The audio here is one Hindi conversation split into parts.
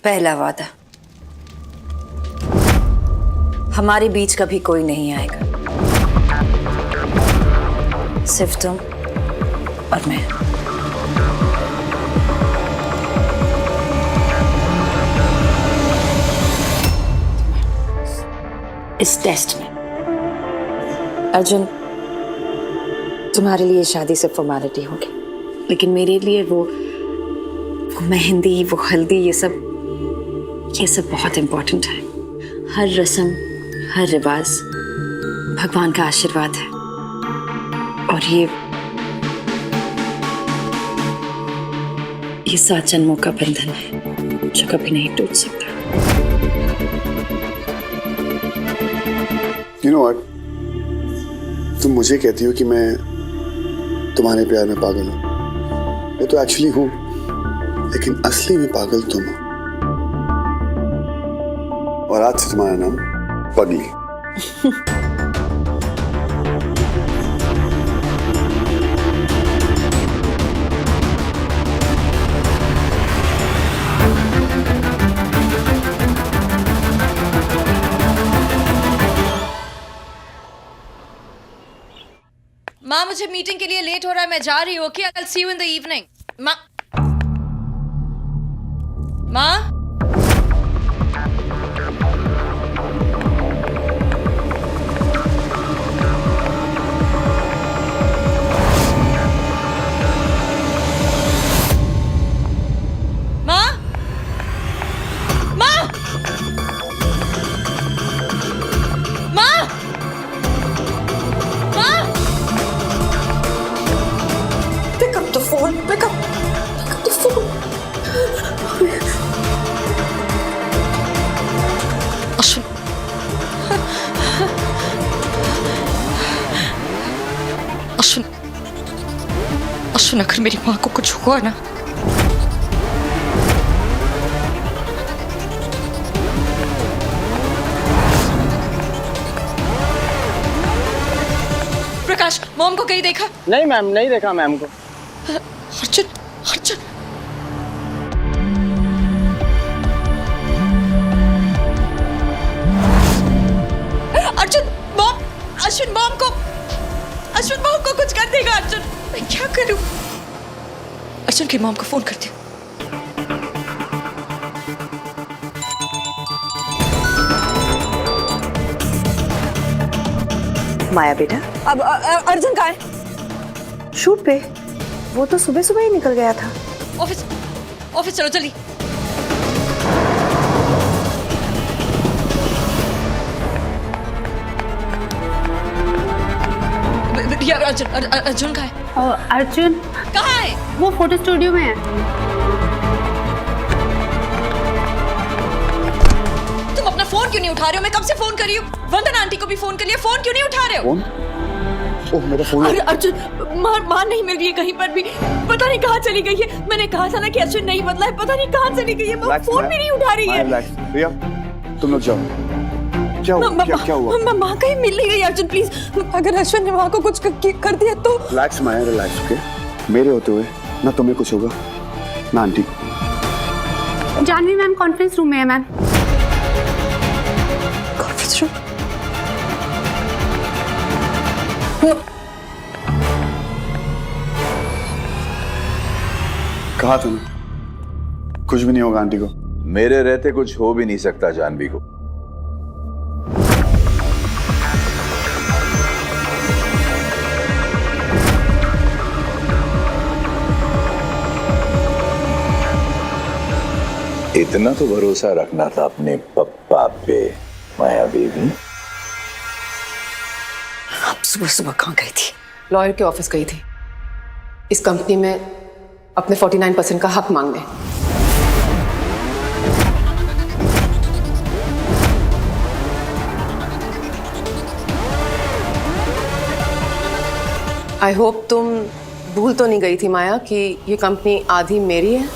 पहला वादा, हमारे बीच कभी कोई नहीं आएगा, सिर्फ तुम और मैं। इस टेस्ट में अर्जुन, तुम्हारे लिए शादी सिर्फ फॉर्मेलिटी होगी, लेकिन मेरे लिए वो मेहंदी, वो हल्दी, ये सब बहुत इंपॉर्टेंट है। हर रस्म, हर रिवाज भगवान का आशीर्वाद है, और ये 7 जन्मों का बंधन है जो कभी नहीं टूट सकता। You know what? तुम मुझे कहती हो कि मैं तुम्हारे प्यार में पागल हूं। मैं तो एक्चुअली हूं, लेकिन असली में पागल तुम हो। और आज से तुम्हारा नाम पगली। माँ, मुझे मीटिंग के लिए लेट हो रहा है, मैं जा रही हूँ। Okay, I will see you in the evening. माँ, माँ, अश्विन, अगर मेरी माँ को कुछ हुआ ना, प्रकाश, मॉम को कहीं देखा? नहीं मैम, नहीं देखा मैम को। अर्जुन, अर्जुन, अर्जुन, मॉम, अश्विन मॉम को कुछ कर देगा। अर्जुन, मैं क्या करूं? अर्जुन की मॉम को फोन करती हूँ। माया बेटा, अब अर्जुन कहाँ है? शूट पे। वो तो सुबह सुबह ही निकल गया था। ऑफिस चलो जल्दी। यार अर्जुन कहाँ है? अर्जुन कहाँ है? वो फोटो स्टूडियो में है। तुम अपना फोन क्यों नहीं उठा रहे हो? मैं कब से फोन कर रही हूँ। वंदना आंटी को भी फोन कर लिया, फोन क्यों नहीं उठा रहे हो? फोन? ओह, मेरा फोन। अरे अर्जुन, माँ नहीं मिल रही है कहीं पर भी, पता नहीं कहाँ चली गई है। मैंने कहा था ना कि अर्जुन नहीं बदला है, पता नहीं कहाँ चली गई है। माँ फोन भी नहीं उठा रही है। रिया, तुम लोग जाओ। क्या हुआ? माँ कहीं मिल नहीं रही। अर्जुन प्लीज, अगर अश्विन ने माँ को कुछ कर दिया तो। रिलैक्स माया, रिलैक्स। ओके, मेरे होते हुए ना तुम्हें कुछ होगा ना आंटी को। जानवी मैम कॉन्फ्रेंस रूम में है। Ma'am conference room? कहा था ना, कुछ भी नहीं होगा आंटी को। मेरे रहते कुछ हो भी नहीं सकता जानवी को। इतना तो भरोसा रखना था अपने पप्पा पे माया बेबी। आप सुबह सुबह कहाँ गई थी? लॉयर के ऑफिस गई थी, इस कंपनी में अपने 49% का हक मांगने। आई होप तुम भूल तो नहीं गई थी माया कि ये कंपनी आधी मेरी है।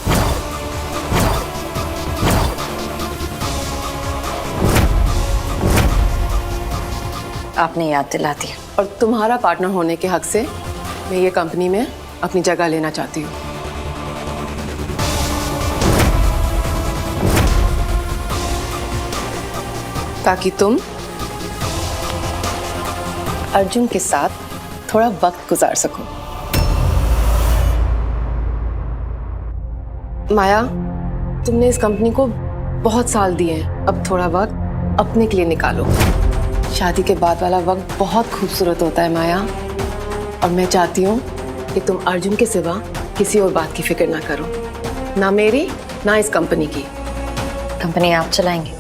आपने याद दिला दिया। और तुम्हारा पार्टनर होने के हक से मैं ये कंपनी में अपनी जगह लेना चाहती हूँ। ताकि तुम अर्जुन के साथ थोड़ा वक्त गुजार सको। माया, तुमने इस कंपनी को बहुत साल दिए हैं, अब थोड़ा वक्त अपने के लिए निकालो। शादी के बाद वाला वक्त बहुत खूबसूरत होता है माया, और मैं चाहती हूँ कि तुम अर्जुन के सिवा किसी और बात की फिक्र ना करो, ना मेरी ना इस कंपनी की। कंपनी आप चलाएंगे?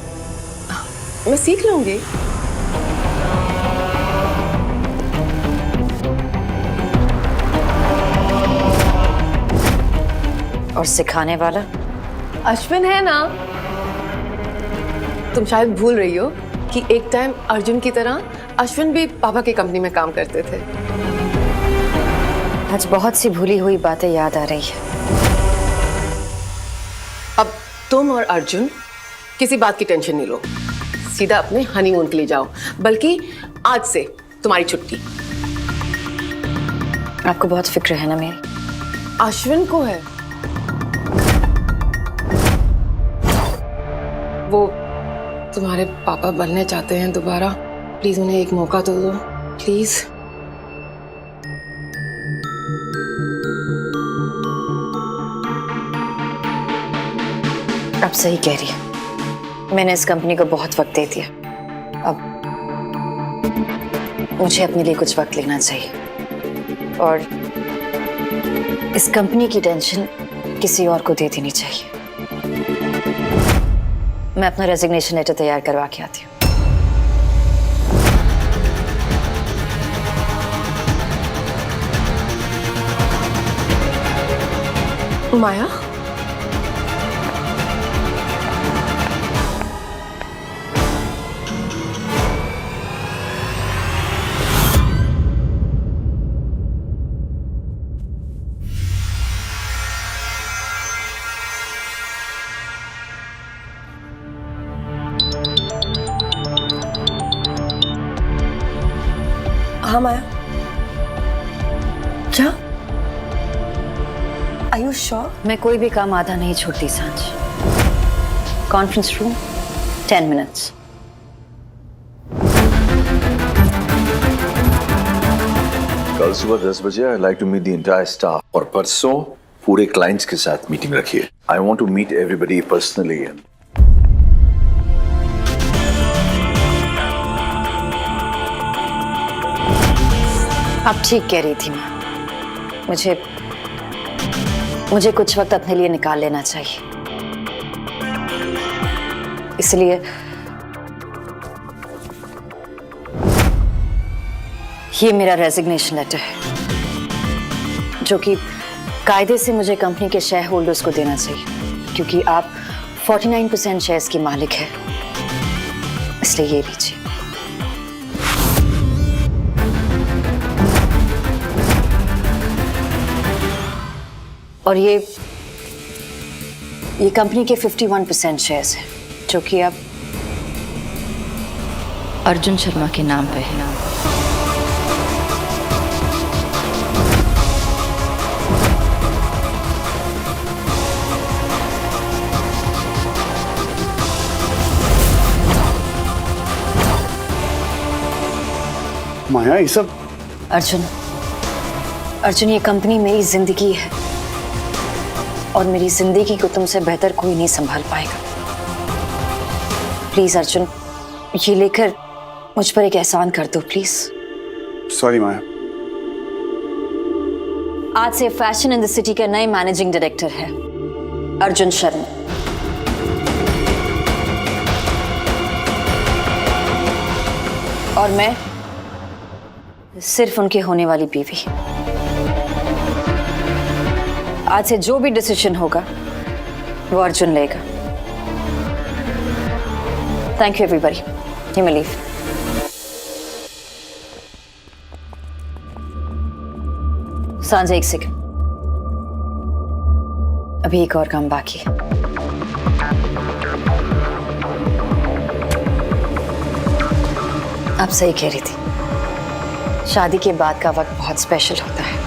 मैं सीख लूंगी। और सिखाने वाला? अश्विन है ना। तुम शायद भूल रही हो कि एक टाइम अर्जुन की तरह अश्विन भी पापा की कंपनी में काम करते थे। आज बहुत सी भूली हुई बातें याद आ रही है। अब तुम और अर्जुन किसी बात की टेंशन नहीं लो, सीधा अपने हनीमून के लिए जाओ। बल्कि आज से तुम्हारी छुट्टी। आपको बहुत फिक्र है ना मेरी? अश्विन को है। वो तुम्हारे पापा बनने चाहते हैं दोबारा। प्लीज उन्हें एक मौका तो दो, प्लीज। आप सही कह रही है, मैंने इस कंपनी को बहुत वक्त दे दिया। अब मुझे अपने लिए कुछ वक्त लेना चाहिए, और इस कंपनी की टेंशन किसी और को दे देनी चाहिए। मैं अपना रेजिग्नेशन लेटर तैयार करवा के आती हूँ। माया, हाँ माया, क्या? Are you sure? मैं कोई भी काम आधा नहीं छोड़ती सांझ। Conference room 10 minutes. कल सुबह 10 बजे I like to meet the entire staff, और परसों पूरे क्लाइंट्स के साथ मीटिंग रखिए। I want to meet everybody personally. आप ठीक कह रही थी माँ, मुझे कुछ वक्त अपने लिए निकाल लेना चाहिए। इसलिए ये मेरा रेजिग्नेशन लेटर है, जो कि कायदे से मुझे कंपनी के शेयर होल्डर्स को देना चाहिए, क्योंकि आप 49% शेयर्स की मालिक है। इसलिए ये लीजिए। और ये कंपनी के 51% शेयर्स हैं, जो कि अब अर्जुन शर्मा के नाम पे है। माया, ये सब? अर्जुन, ये कंपनी मेरी जिंदगी है, और मेरी जिंदगी को तुमसे बेहतर कोई नहीं संभाल पाएगा। प्लीज अर्जुन, ये लेकर मुझ पर एक एहसान कर दो प्लीज। सॉरी माया। आज से फैशन इन द सिटी के नए मैनेजिंग डायरेक्टर है अर्जुन शर्मा। और मैं सिर्फ उनकी होने वाली बीवी। आज से जो भी डिसीजन होगा वो अर्जुन लेगा। Thank you everybody, you may leave. सांझे, एक सेकंड, अभी एक और काम बाकी है। आप सही कह रही थी, शादी के बाद का वक्त बहुत स्पेशल होता है।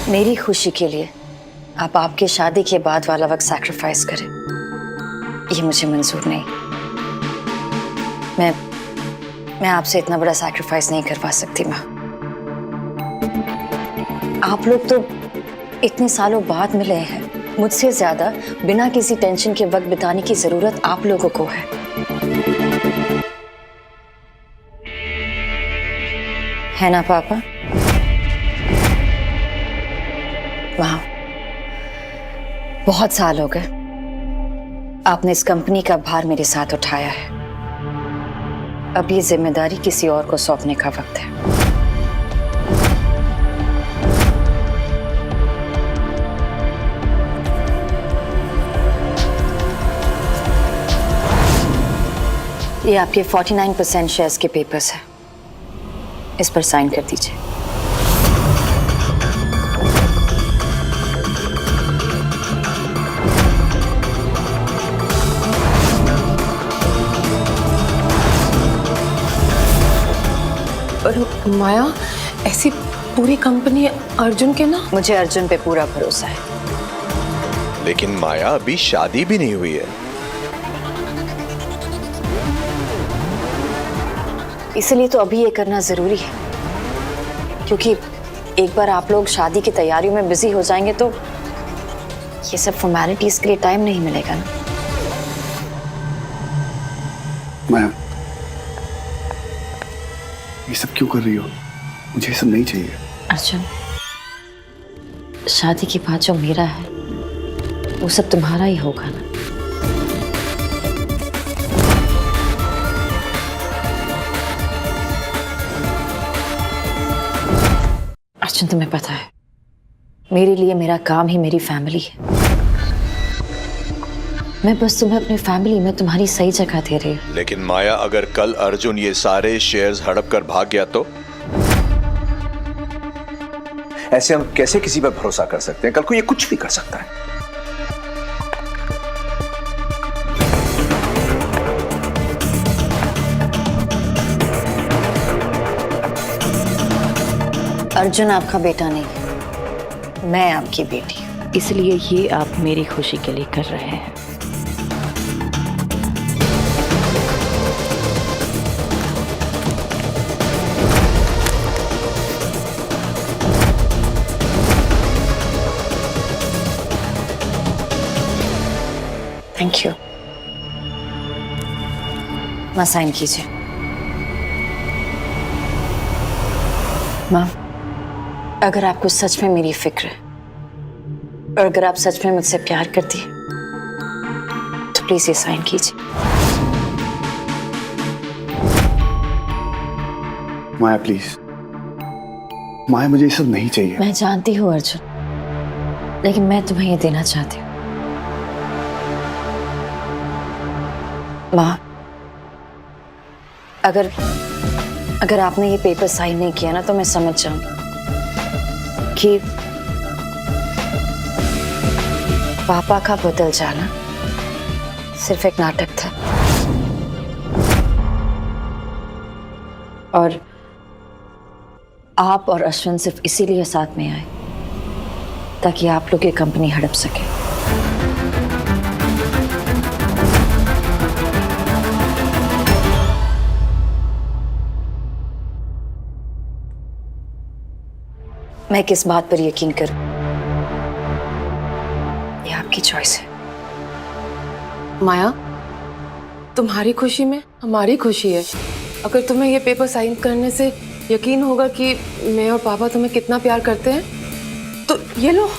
मेरी खुशी के लिए आप आपके शादी के बाद वाला वक्त सैक्रिफाइस करें, ये मुझे मंजूर नहीं। मैं आपसे इतना बड़ा सैक्रिफाइस नहीं करवा सकती माँ। आप लोग तो इतने सालों बाद मिले हैं, मुझसे ज्यादा बिना किसी टेंशन के वक्त बिताने की जरूरत आप लोगों को है। है ना पापा? वाह, बहुत साल हो गए आपने इस कंपनी का भार मेरे साथ उठाया है। अब ये जिम्मेदारी किसी और को सौंपने का वक्त है। ये आपके 49% शेयर्स के पेपर्स हैं, इस पर साइन कर दीजिए। और माया, ऐसी पूरी कंपनी अर्जुन के ना? मुझे अर्जुन पे पूरा भरोसा है। लेकिन माया, अभी शादी भी नहीं हुई है। इसलिए तो अभी ये करना जरूरी है, क्योंकि एक बार आप लोग शादी की तैयारियों में बिजी हो जाएंगे तो ये सब फॉर्मेलिटीज के लिए टाइम नहीं मिलेगा ना। मैं ये सब क्यों कर रही हो? मुझे ये सब नहीं चाहिए। अर्जुन, शादी के बाद जो मेरा है वो सब तुम्हारा ही होगा ना। अर्जुन, तुम्हें पता है मेरे लिए मेरा काम ही मेरी फैमिली है। मैं बस तुम्हें अपनी फैमिली में तुम्हारी सही जगह दे रही हूँ। लेकिन माया, अगर कल अर्जुन ये सारे शेयर्स हड़प कर भाग गया तो? ऐसे हम कैसे किसी पर भरोसा कर सकते हैं? कल को ये कुछ भी कर सकता है। अर्जुन आपका बेटा नहीं है, मैं आपकी बेटी हूँ, इसलिए ये आप मेरी खुशी के लिए कर रहे हैं। Thank you. माँ, साइन कीजिए। माँ, अगर आपको सच में मेरी फिक्र है और अगर आप सच में मुझसे प्यार करती हैं तो प्लीज ये साइन कीजिए। माया प्लीज, माया मुझे ये सब नहीं चाहिए। मैं जानती हूँ अर्जुन, लेकिन मैं तुम्हें ये देना चाहती हूँ। माँ, अगर आपने ये पेपर साइन नहीं किया ना तो मैं समझ जाऊंगी कि पापा का बदल जाना सिर्फ एक नाटक था और आप और अश्विन सिर्फ इसीलिए साथ में आए ताकि आप लोग ये कंपनी हड़प सके। मैं किस बात पर यकीन करूं, ये आपकी चॉइस है। माया, तुम्हारी खुशी में हमारी खुशी है। अगर तुम्हें ये पेपर साइन करने से यकीन होगा कि मैं और पापा तुम्हें कितना प्यार करते हैं तो ये लो।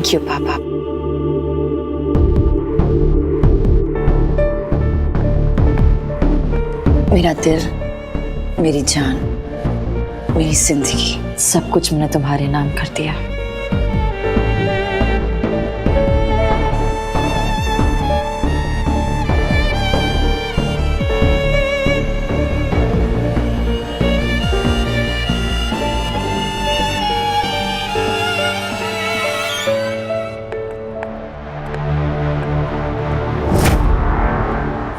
थैंक यू पापा। मेरा दिल, मेरी जान, मेरी जिंदगी, सब कुछ मैंने तुम्हारे नाम कर दिया।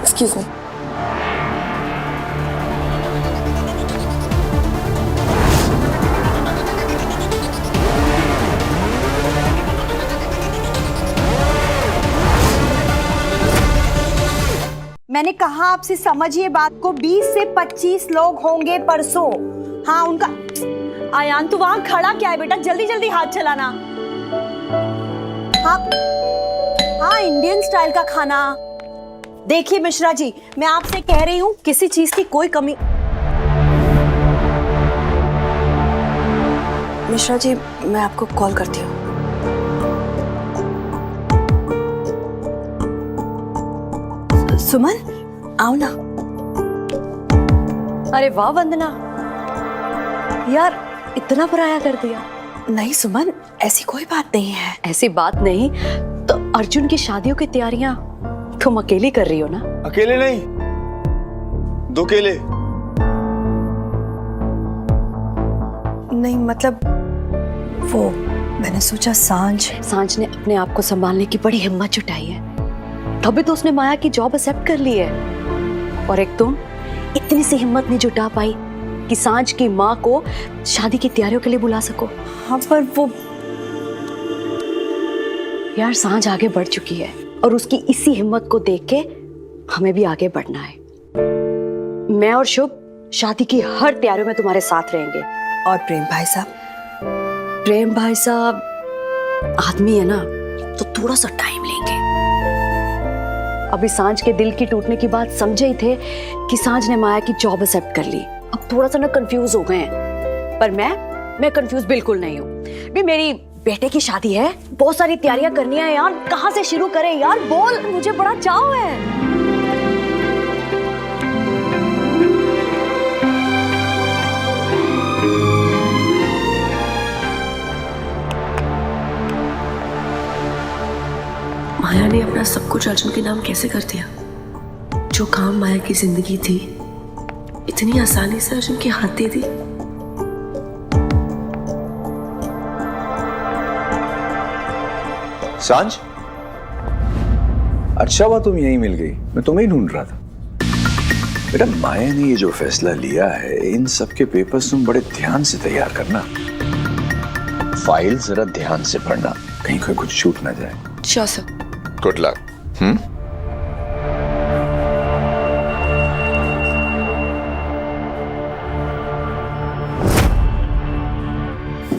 Excuse me. मैंने कहा आपसे समझिए बात को। 20 से 25 लोग होंगे परसों। हाँ उनका आयान तू वहां खड़ा क्या है बेटा, जल्दी जल्दी हाथ चलाना। हाँ हाँ इंडियन स्टाइल का खाना। देखिए मिश्रा जी, मैं आपसे कह रही हूँ किसी चीज की कोई कमी। मिश्रा जी मैं आपको कॉल करती हूँ। सुमन आओ ना। अरे वाह वंदना, यार इतना पराया कर दिया। नहीं सुमन ऐसी कोई बात नहीं है। ऐसी बात नहीं तो अर्जुन की शादियों की तैयारियां तुम अकेली कर रही हो ना? अकेले नहीं, दो केले। नहीं मतलब वो मैंने सोचा सांझ ने अपने आप को संभालने की बड़ी हिम्मत जुटाई है, तभी तो उसने माया की जॉब एक्सेप्ट कर ली है। और एक तुम इतनी सी हिम्मत नहीं जुटा पाई कि सांझ की माँ को शादी की तैयारियों के लिए बुला सको। हाँ पर वो यार सांझ आगे बढ़ चुकी है और उसकी इसी हिम्मत को देख के हमें भी आगे बढ़ना है। मैं और शुभ शादी की हर तैयारियों में तुम्हारे साथ रहेंगे। और प्रेम भाई साहब? प्रेम भाई साहब आदमी है ना, तो थोड़ा सा टाइम लेंगे। अभी सांझ के दिल की टूटने की बात समझे ही थे कि सांझ ने माया की जॉब एक्सेप्ट कर ली। अब थोड़ा सा ना कंफ्यूज हो गए हैं, पर मैं कंफ्यूज बिल्कुल नहीं हूँ। भी मेरी बेटे की शादी है, बहुत सारी तैयारियां करनी है यार। कहाँ से शुरू करें यार, बोल, मुझे बड़ा चाव है। माया ने अपना सब कुछ अर्जुन के नाम कैसे कर दिया? जो काम माया की जिंदगी थी इतनी आसानी से अर्जुन के हाथ दे दी। सांझ, अच्छा हुआ तुम यहीं मिल गई, मैं तुम्हें ही ढूंढ रहा था। बेटा माया ने ये जो फैसला लिया है, इन सब के पेपर्स तुम बड़े ध्यान से तैयार करना। फाइल जरा ध्यान से पढ़ना, कहीं कोई कुछ छूट ना जाए। Sure sir. Good luck.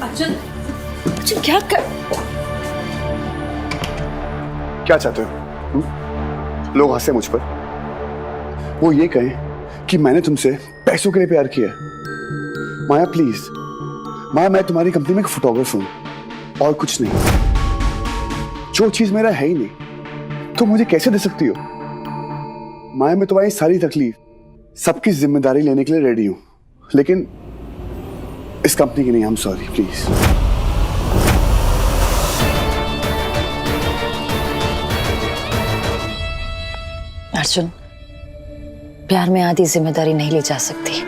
Arjun क्या कर? क्या चाहते हो? लोग हंसे मुझ पर, वो ये कहें कि मैंने तुमसे पैसों के लिए प्यार किया। माया प्लीज, माया मैं तुम्हारी कंपनी में एक फोटोग्राफर हूं और कुछ नहीं। जो चीज मेरा है ही नहीं तो मुझे कैसे दे सकती हो? माया मैं तुम्हारी सारी तकलीफ, सबकी जिम्मेदारी लेने के लिए रेडी हूं, लेकिन इस कंपनी की नहीं। I am sorry please. Arjun, प्यार में आधी जिम्मेदारी नहीं ली जा सकती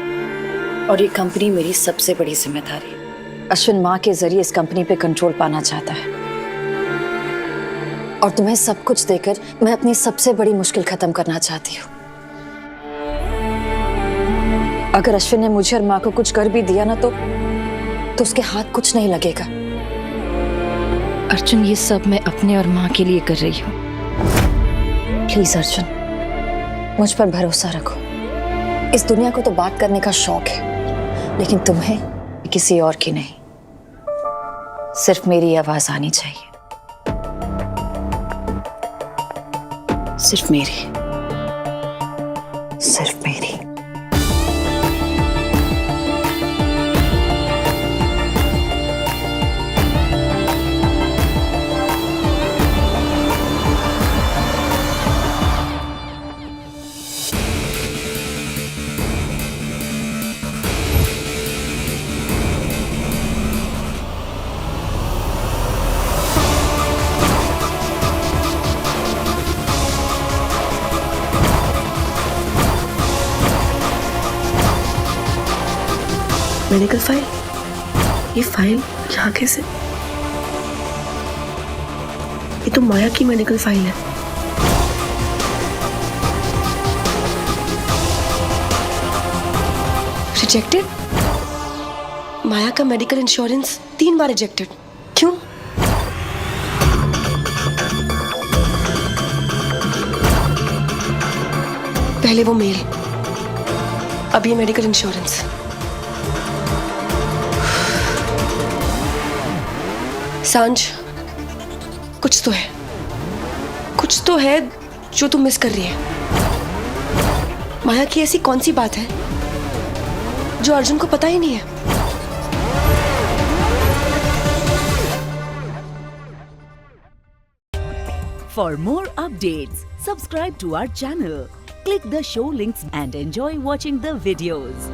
और ये कंपनी मेरी सबसे बड़ी जिम्मेदारी है। अश्विन माँ के जरिए इस कंपनी पे कंट्रोल पाना चाहता है और तुम्हें सब कुछ देकर मैं अपनी सबसे बड़ी मुश्किल खत्म करना चाहती हूँ। अगर अश्विन ने मुझे और माँ को कुछ कर भी दिया ना तो उसके हाथ कुछ नहीं लगेगा। अर्जुन, ये सब मैं अपने और माँ के लिए कर रही हूँ। प्लीज अर्जुन, मुझ पर भरोसा रखो। इस दुनिया को तो बात करने का शौक है, लेकिन तुम्हें किसी और की नहीं, सिर्फ मेरी आवाज आनी चाहिए, सिर्फ मेरी, सिर्फ मेरी। मेडिकल फाइल, ये फाइल यहाँ कैसे? ये तो माया की मेडिकल फाइल है। रिजेक्टेड? माया का मेडिकल इंश्योरेंस 3 बार रिजेक्टेड। क्यों? पहले वो मेल, अब ये मेडिकल इंश्योरेंस। सांझ, कुछ तो है जो तुम मिस कर रही है। माया की ऐसी कौन सी बात है जो अर्जुन को पता ही नहीं है? For more updates, subscribe to our channel, click the show links and enjoy watching the videos.